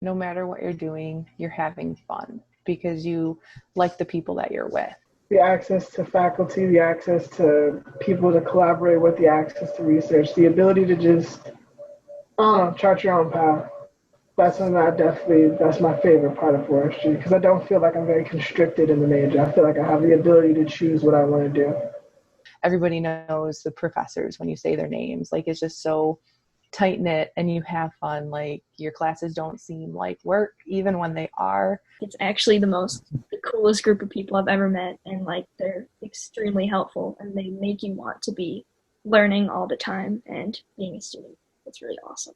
no matter what you're doing, you're having fun because you like the people that you're with. The access to faculty, the access to people to collaborate with, the access to research, the ability to just, I don't know, chart your own path. That's something that that's my favorite part of forestry because I don't feel like I'm very constricted in the major. I feel like I have the ability to choose what I want to do. Everybody knows the professors when you say their names. Like, it's just so tight knit and you have fun. Like, your classes don't seem like work, even when they are. It's actually the coolest group of people I've ever met, and like they're extremely helpful and they make you want to be learning all the time and being a student. It's really awesome.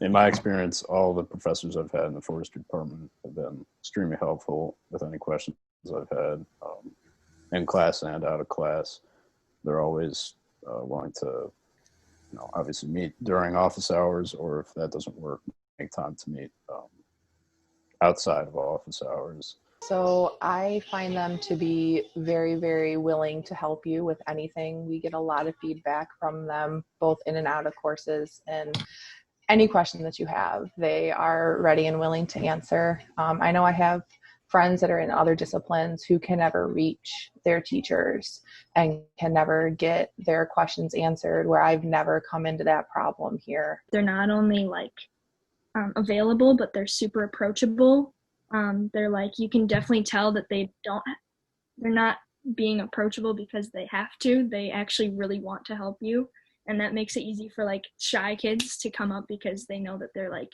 In my experience, all the professors I've had in the forestry department have been extremely helpful with any questions I've had in class and out of class. They're always willing to, obviously meet during office hours, or if that doesn't work, make time to meet outside of office hours. So I find them to be very, very willing to help you with anything. We get a lot of feedback from them, both in and out of courses, and any question that you have, they are ready and willing to answer. I know I have friends that are in other disciplines who can never reach their teachers and can never get their questions answered, where I've never come into that problem here. They're not only available, but they're super approachable. They're like, you can definitely tell that they're not being approachable because they have to. They actually really want to help you. And that makes it easy for like shy kids to come up because they know that they're like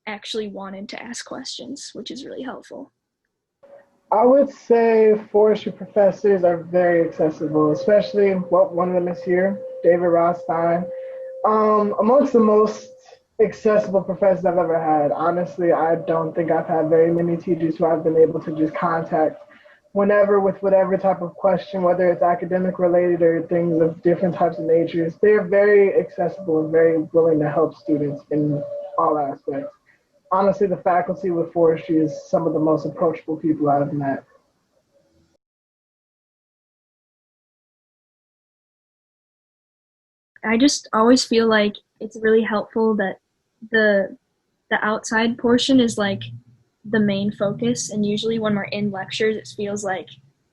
actually wanted to ask questions, which is really helpful. I would say forestry professors are very accessible, especially one of them is here, David Rothstein. Amongst the most accessible professors I've ever had. Honestly, I don't think I've had very many teachers who I've been able to just contact whenever with whatever type of question, whether it's academic related or things of different types of natures. They are very accessible and very willing to help students in all aspects. Honestly, the faculty with forestry is some of the most approachable people I've met. I just always feel like it's really helpful that the outside portion is like the main focus, and usually when we're in lectures it feels like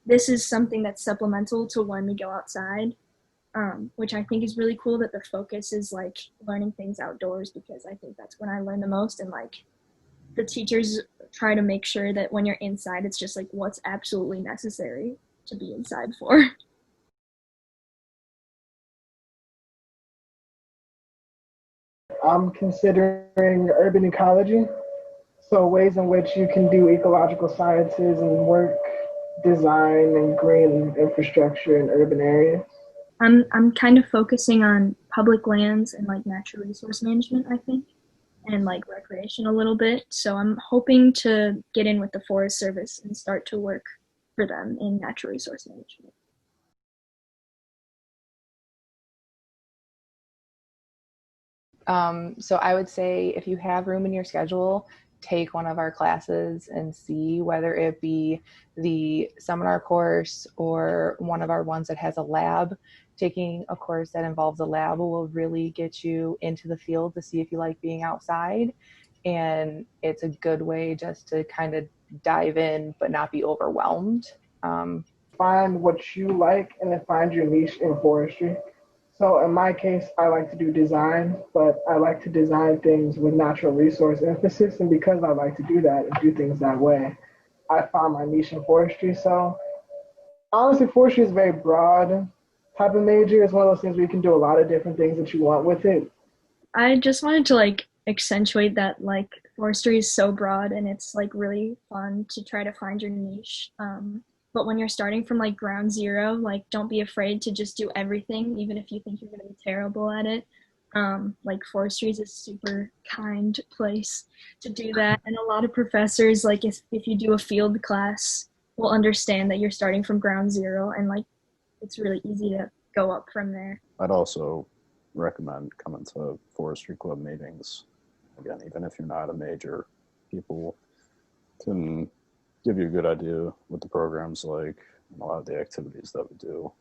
this is something that's supplemental to when we go outside, which I think is really cool, that the focus is like learning things outdoors, because I think that's when I learn the most. And like the teachers try to make sure that when you're inside it's just like what's absolutely necessary to be inside for. I'm considering urban ecology, so ways in which you can do ecological sciences and work design and green infrastructure in urban areas. I'm kind of focusing on public lands and like natural resource management, I think, and like recreation a little bit. So I'm hoping to get in with the Forest Service and start to work for them in natural resource management. So I would say if you have room in your schedule, take one of our classes and see, whether it be the seminar course or one of our ones that has a lab. Taking a course that involves a lab will really get you into the field to see if you like being outside. And it's a good way just to kind of dive in but not be overwhelmed. Find what you like and then find your niche in forestry. So in my case, I like to do design, but I like to design things with natural resource emphasis. And because I like to do that and do things that way, I found my niche in forestry. So honestly, forestry is a very broad type of major. It's one of those things where you can do a lot of different things that you want with it. I just wanted to like accentuate that like forestry is so broad and it's like really fun to try to find your niche. But when you're starting from like ground zero, like don't be afraid to just do everything, even if you think you're going to be terrible at it. Like forestry is a super kind place to do that. And a lot of professors, like if you do a field class, will understand that you're starting from ground zero, and like it's really easy to go up from there. I'd also recommend coming to forestry club meetings. Again, even if you're not a major, people can give you a good idea what the program's like and a lot of the activities that we do.